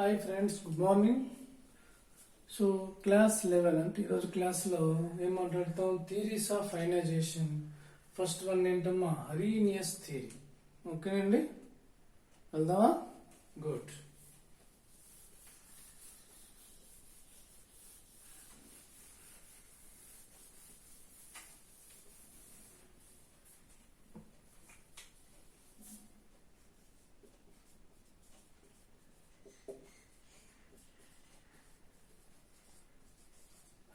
Hi friends, good morning. So class 11 అంటే ఈరోజు క్లాస్లో ఏం మాట్లాడతాం? Theories of ionisation. First one ఏంటమ్మా? అరీనియస్ థియరీ. ఓకేనండి, వెళ్దామా? Good.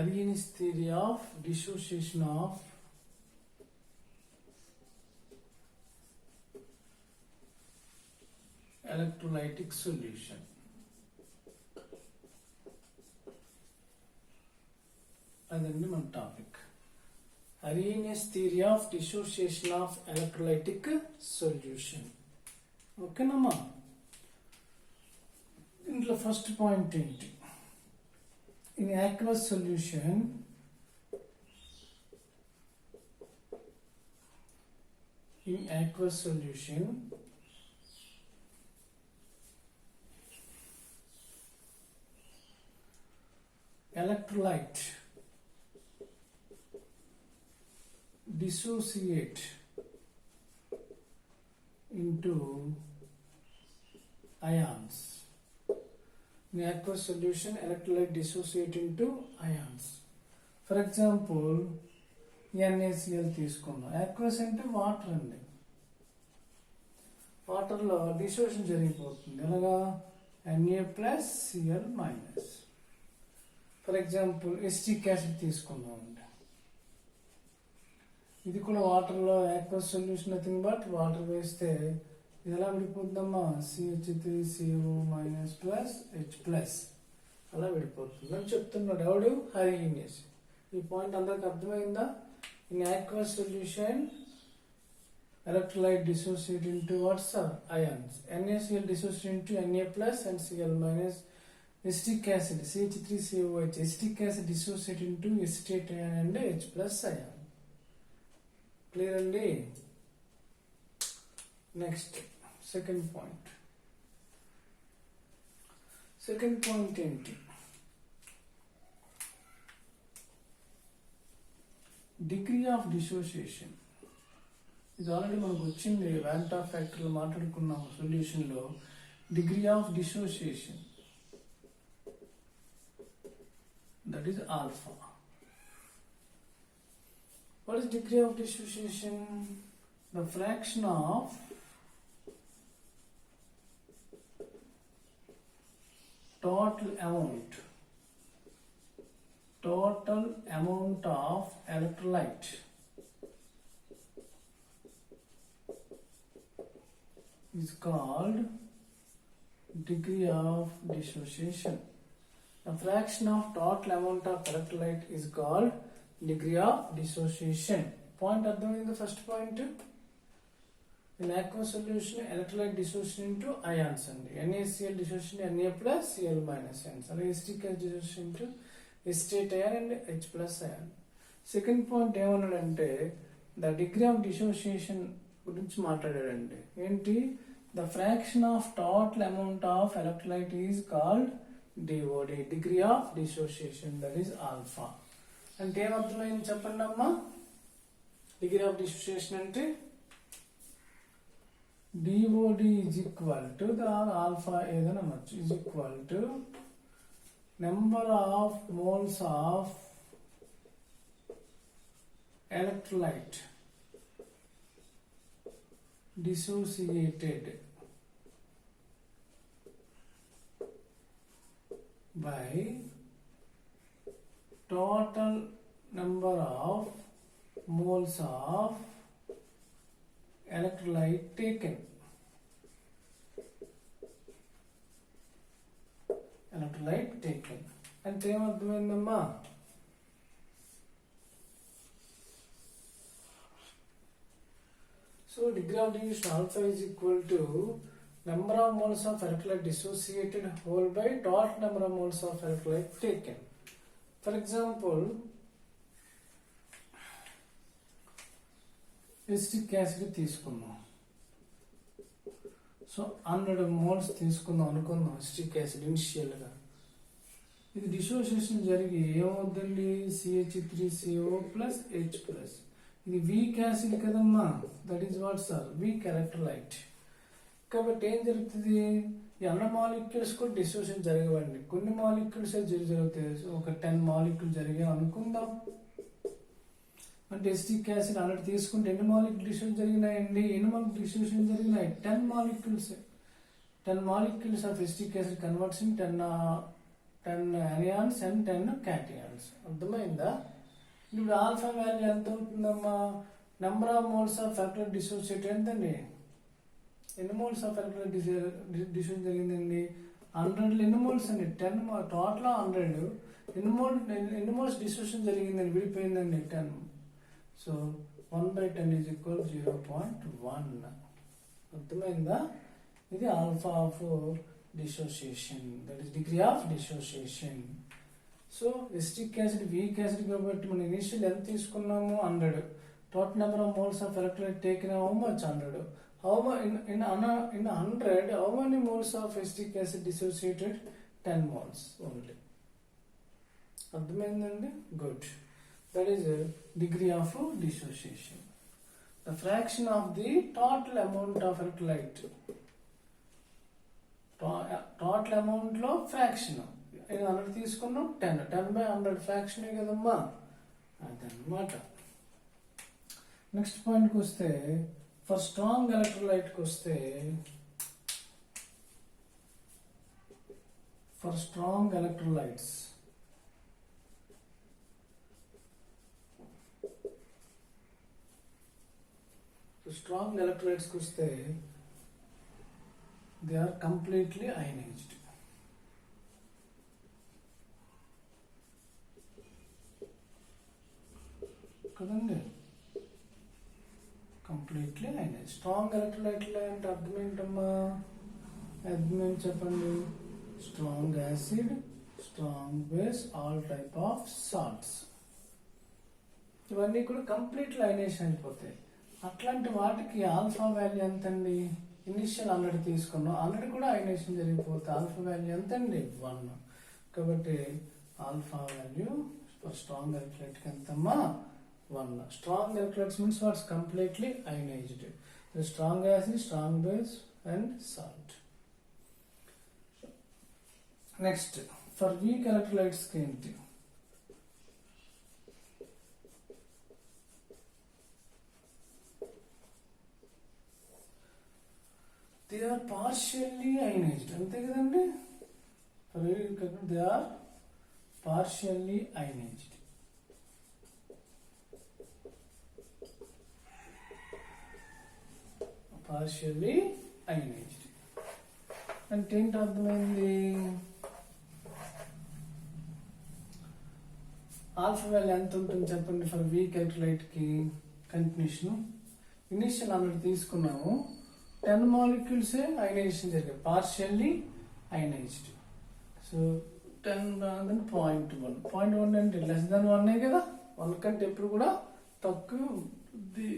Arrhenius theory of dissociation of electrolytic solution. అదండి మన topic. Arrhenius theory of dissociation of electrolytic solution. ఓకేనమ్మా? ఇంట్లో ఫస్ట్ పాయింట్ ఏంటి? In aqueous solution, electrolyte dissociate into ions. In aqueous solution, electrolyte dissociate into ions. For example, NaCl తీసుకున్నాం. aqueous అంటే water అండి. వాటర్లో డిసోషన్ జరిగిపోతుంది. ఎలాగా? Na+Cl-. For example acetic acid తీసుకున్నాం అండి. ఇది కూడా వాటర్లో aqueous solution nothing but water వేస్తే ఇది ఎలా విడిపోతుందమ్మా? CH3CO- అలా విడిపోతుంది అని చెప్తున్నాడు. ఎవడు? అరీనియస్. ఈ పాయింట్ అందరికి అర్థమైందా? In aqueous solution electrolyte dissociate into what, sir? Ions. NaCl dissociate into Na+ and Cl-. acetic acid CH3COOH acetic acid dissociate into acetate ion and H+ ion. Clear అండి? Next second point. ఏంటి? Degree of dissociation. ఇది already మనకు వచ్చింది. వ్యాంటా ఫ్యాక్టరీలో మాట్లాడుకున్నాము సొల్యూషన్లో. Degree of dissociation, that is alpha. What is degree of dissociation? The fraction of total amount of electrolyte is called degree of dissociation. The fraction of total amount of electrolyte is called degree of dissociation. Point అర్థమైంది? First point. In aqueous solution, electrolyte dissociation into ions అండి. NaCl dissociation Na+, Cl- ions. అలాగే acetic acid dissociation into acetate ion and H+ ion. Second point ఏమన్నాడంటే the degree of dissociation గురించి మాట్లాడాడండి. ఏంటి? The fraction of total amount of electrolyte is called DOD, degree of dissociation, that is alpha. అంటే ఏమర్థమైంది చెప్పండి అమ్మా? Degree of dissociation అంటే DOD is equal to the alpha ఏదైనా అనొచ్చు, is equal to number of moles of electrolyte dissociated by total number of moles of electrolyte taken. అంటే ఏమర్థమైందమ్మా? So degree of dissociation alpha is equal to number of moles of electrolyte dissociated whole by total number of moles of electrolyte taken. For example, acetic acid తీసుకున్నాం. So 100 moles తీసుకుందాం అనుకుందాం acetic acid ఇనిషియల్గా. ఇది dissociation జరిగి ఏమవుతుందండి, CH3CO plus H plus. ఇది weak acid కదమ్మా, that is what sir week electrolyte. కాబట్టి ఏం జరుగుతుంది, ఈ అన్న మాలిక్యూల్స్ కూడా డిసోసియేషన్ జరగవండి, కొన్ని మాలిక్యూల్స్ జరుగుతాయి. ఒక 10 molecules జరిగాయి అనుకుందాం. అంటే ఎసిటిక్ యాసిడ్ 100 తీసుకుంటే ఎన్ని మాలిక్యూల్ డిసోసియేషన్ జరిగినాయండి, ఎన్ని మాలిక్యూల్ డిసోసియేషన్ జరిగినాయి, 10 molecules. 10 molecules of acetic acid converts in 10 anions and 10 cations. అర్థమైందా? ఇప్పుడు ఆల్ఫా వాల్యూ ఎంత అవుతుందమ్మా, number of moles of electrolyte dissociate ఎంతండి, ఎన్ని మోల్స్ ఆఫ్ ఎలక్ట్రోలైట్ డిసోసియేషన్ జరిగిందండి, 100లో ఎన్ని మోల్స్ అండి, 10 టోటల్ 100, ఎన్ని మోల్స్ డిసోసియేషన్ జరిగిందండి, విడిపోయిందండి 10. So 1/10 is equal 0.1. అర్థమైందా? ఇది alpha of dissociation, that is degree of dissociation. So acetic acid weak acid కాబట్టి మనం ఇనిషియల్ ఎంత తీసుకున్నాము 100, total number of moles of electrolyte taken how much 100. How in 100 how many moles of acetic acid dissociated, 10 moles only. అర్థమైందండి? Good. That is a degree of dissociation. The fraction of the total amount of electrolyte. Total amount లో fraction 100 తీసుకున్నాం, 10/100 fraction కదమ్మా, అదన్నమాట. Next పాయింట్కి వస్తే, for strong ఎలక్ట్రోలైట్కి వస్తే, for strong electrolytes strong electrolytes kuste, they are completely ionized. Kadandi completely ionized. Strong electrolyte ante అర్థం ఏంటమ్మా, అర్థం చెప్పండి, strong acid, strong base, all type of salts, ఇవన్నీ కూడా కంప్లీట్లీ అయనైజేషన్ అయిపోతాయి. అట్లాంటి వాటికి ఆల్ఫా వాల్యూ ఎంతండి, ఇనిషియల్ 100 తీసుకున్నాం, 100 కూడా అయనైజేషన్ జరిగిపోతే ఆల్ఫా వాల్యూ ఎంతండి 1. కాబట్టి alpha value for strong electrolyte ఎంతమ్మా 1. Strong electrolytes means what's completely ionized. Strong acid, strong base and salt. Next for weak electrolytes కి ఏంటి, they are partially ionized, అంతే కదండి, they are partially ionized. partially ionized అంటే ఏంటి అర్థమైంది, alpha value ఎంత ఉంటుంది చెప్పండి ఫర్ వీక్ ఎలక్ట్రోలైట్ కి. కంటిన్యూషన్ ఇనిషియల్ 100 తీసుకున్నాము, 10 molecules అయనైజేషన్ జరిగాయి, పార్షియల్లీ అయనైజ్డ్. సో 10 0.1 అంటే లెస్ దాన్ 1 కదా, 1 కంటే ఎప్పుడు కూడా తక్కువ ఉంది.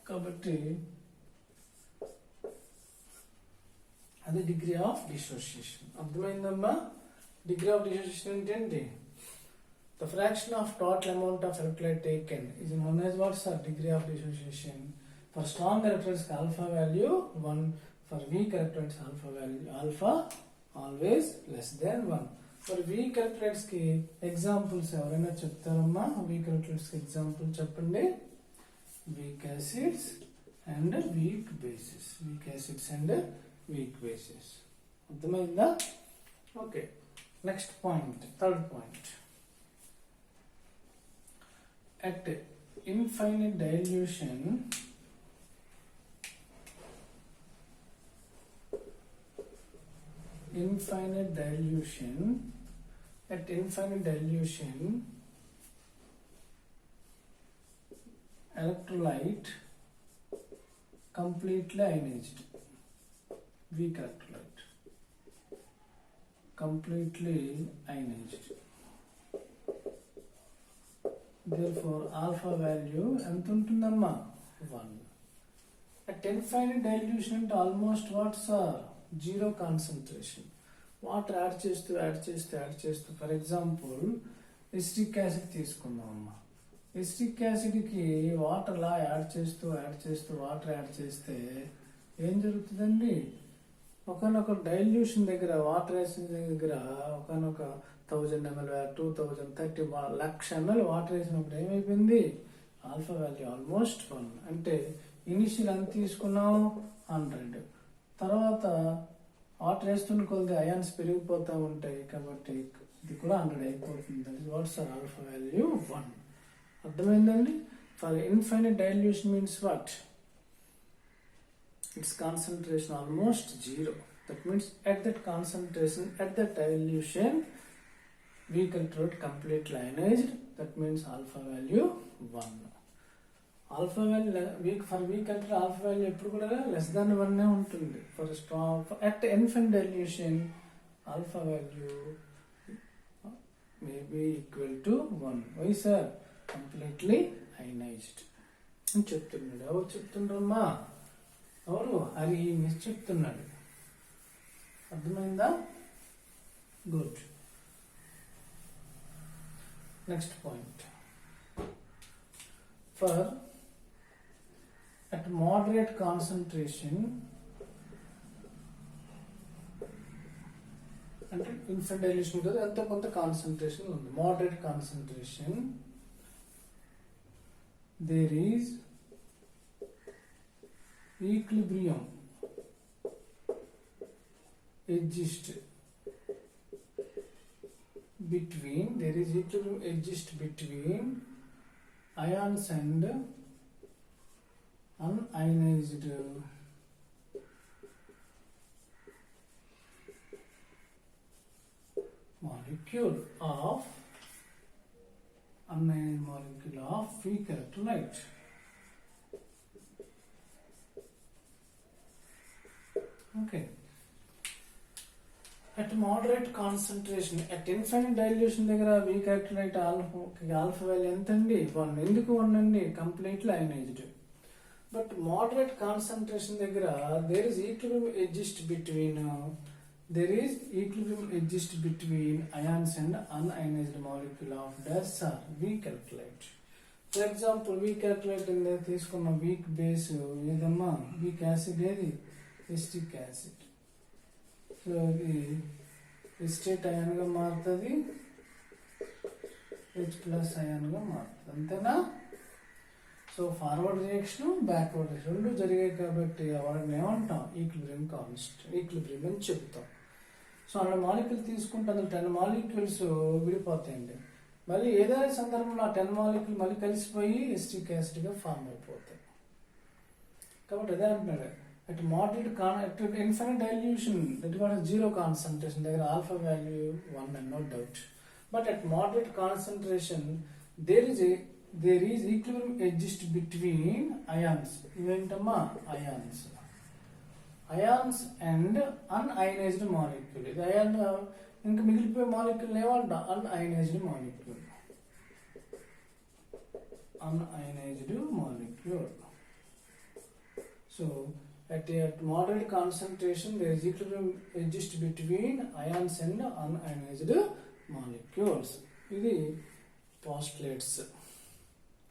కాబట్టి అది డిగ్రీ ఆఫ్ డిసోసియేషన్. అర్థమైందమ్మా? డిగ్రీ ఆఫ్ డిసోసియేషన్ ఏంటండి, the fraction of total amount of electrolyte taken is known as what sir degree of dissociation. For strong electrolytes alpha value 1, for weak electrolytes alpha value alpha always less than 1. For weak electrolytes ki examples ఎవరైనా చెప్తారమ్మా, weak electrolytes ki example చెప్పండి. Weak acids and weak bases, weak acids and weak bases. అర్థమైందా? Okay, next point, third point. At infinite dilution, at infinite dilution electrolyte completely ionized, weak electrolyte completely ionized. Therefore alpha value ఎంత ఉంటుందమ్మా 1. At infinite dilution అంటే almost what's zero concentration. Water add చేస్తూ for example acetic acid తీసుకుందాం అమ్మా. Acetic యాసిడ్కి water లా add చేస్తూ water add చేస్తే ఏం జరుగుతుందండి? ఒకనొక డైల్యూషన్ దగ్గర వాటర్ వేసిన దగ్గర ఒకనొక 1000 ml 2000 30 1,00,000 ml వాటర్ వేసినప్పుడు ఏమైపోయింది? Alpha value almost 1. అంటే ఇనిషియల్ ఎంత తీసుకున్నాం? 100. తర్వాత వాటర్ వేస్తున్న కొద్ది అయాన్స్ పెరిగిపోతూ ఉంటాయి కాబట్టి ఇది కూడా 100 అయిపోతుంది. That is watts alpha value 1. అర్థమైందండి? For infinite dilution means what? Its concentration almost 0. That means at that concentration, at that dilution, weak electrode completely ionized. That means alpha value 1. Alpha value for weak electrode alpha value ఎప్పుడు కూడా less than 1 ఉంటుంది. For strong at infinite dilution, alpha value may be equal to 1. Why sir? Completely ionized. అని చెప్తున్నాడు. ఎవరు చెప్తుండ్రమ్మా? ఎవరు? అది miss చెప్తున్నాడు. అర్థమైందా? Good. Next point. For at moderate concentration అంటే ఇన్ఫినిట్ డైల్యూషన్ కదా, ఎంతో కొంత కాన్సన్ట్రేషన్ ఉంది. Moderate concentration there is equilibrium exists between ions and unionized molecule of weak electrolyte. Okay. At moderate concentration, at infinite dilution దగ్గర weak electrolyte alpha value ఎంత అండి? 1. ఎందుకు 1 అండి? Completely ionised. But moderate concentration దగ్గర there is equilibrium exists between ions and unionized molecule of dash or weak electrolyte. For example, weak electrolyte తీసుకున్న weak base ఏదమ్మా? weak acid ఏది? Acetic acid. So అది acetate అయాన్గా మారుతుంది, H+ అయాన్గా మారుతుంది. అంతేనా? So forward reaction, backward reaction రెండు జరిగాయి కాబట్టి వాటిని ఏమంటాం? ఈక్విలిబ్రియం అని చెప్తాం. సో అలా మాలిక్యూల్ తీసుకుంటే అందులో 10 మాలిక్యూల్స్ విడిపోతాయండి. మళ్ళీ ఏదైనా సందర్భంలో ఆ 10 మాలిక్యూల్ మళ్ళీ కలిసిపోయి ఎసిటిక్ యాసిడ్గా ఫామ్ అయిపోతాయి. కాబట్టి అదే అంటున్నాడు. At moderate at infinite dilution, that was zero concentration, there alpha value 1 and no doubt. But at moderate concentration, there is equilibrium exists between ions. Ions and unionized molecule. The ion ఇంకా మిగిలిపోయే molecule ఏమంట? unionized molecule. So at moderate concentration, there is equilibrium exists between ions and unionized molecules. ఇది postulates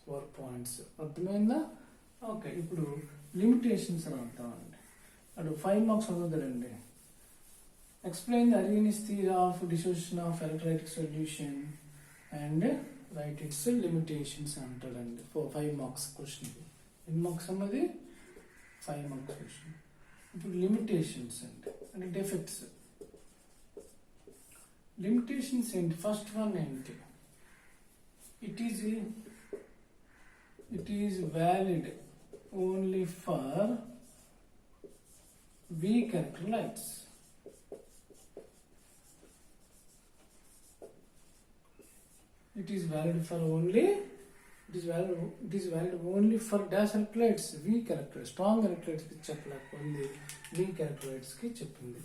4 points. అర్థమైందా? Okay, ఇప్పుడు limitations రాద్దామండి. అటు 5 marks అవుతుందండి. Explain the Arrhenius theory of dissociation of electrolytic solution and write its limitations అంటాడండి. 5 marks question. ఎన్ని marks అన్నది? 5 marks question. ఇప్పుడు limitations అంటే డెఫెక్ట్స్. Limitations ఏంటి? ఫస్ట్ వన్ ఏంటి? It is valid only for weak electrolytes. It is valid only for dash electrolytes, weak electrolytes. Strong electrolytes ki cheppalakondi, weak electrolytes ki cheppindi.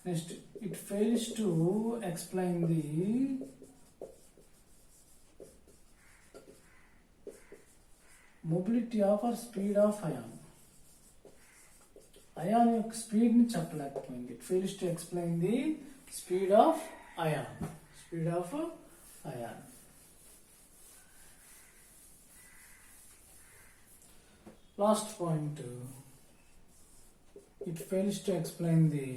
Next, it fails to explain the mobility of or speed of ion. Ion యొక్క speed ని చెప్పలేకపోయింది. It fails to explain the speed of ion. Speed of ion. Last point, it fails to explain the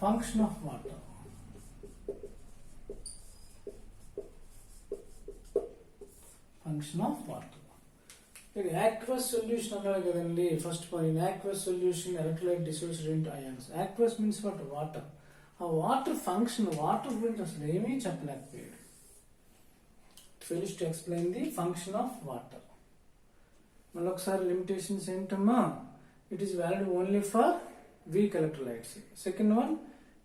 function of water. Function of water. ఇది aqueous solution అన్నారు కదండి. First point, aqueous solution electrolyte dissociated into ions. Aqueous means what? Water. ఆ water function, water గురించి అసలు ఏమీ చెప్పలేకపోయాడు. It fails to explain the function of water. మళ్ళీ ఒకసారి లిమిటేషన్స్ ఏంటమ్మా? It is valid only for weak electrolytes. Second one,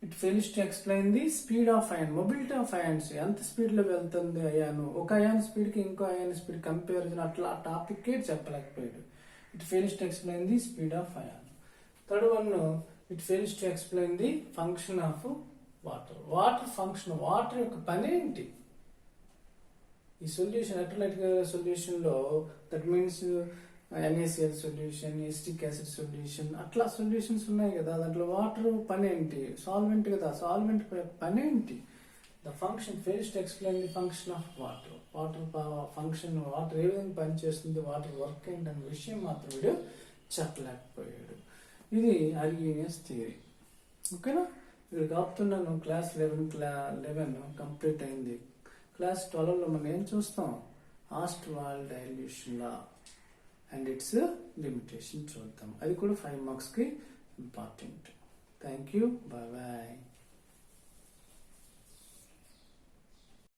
it fails to explain the speed of ion, mobility of ions, ఎంత speed లో వెళ్తుంది అయాను, ఒక అయాన్ స్పీడ్ కి ఇంకో ion speed comparison, అట్లా ఆ టాపిక్ చెప్పలేకపోయాడు. It fails to explain the speed of ion. Third one, it fails to explain the function of water. Water function, water యొక్క పని ఏంటి? ఈ సొల్యూషన్, ఎలక్ట్రోలైట్ సొల్యూషన్ లో, that means NaCl solution, acetic acid solution, అట్లా solutions ఉన్నాయి కదా. దాంట్లో water పని ఏంటి? సాల్వెంట్ కదా. సాల్వెంట్ పని ఏంటి? The function fails to explain the function of water. Water function, water ఏ విధంగా పనిచేస్తుంది, వాటర్ వర్క్ ఏంటనే విషయం మాత్రం వీడు చెప్పలేకపోయాడు. ఇది అర్హీనియస్ థియరీ. ఓకేనా? ఇక్కడ కాపుతున్నాను. క్లాస్ 11 కంప్లీట్ అయింది. క్లాస్ 12లో మనం ఏం చూస్తాం? Ostwald dilution law and its limitation చూద్దాం. అది కూడా 5 మార్క్స్ కి important. Thank you. Bye bye.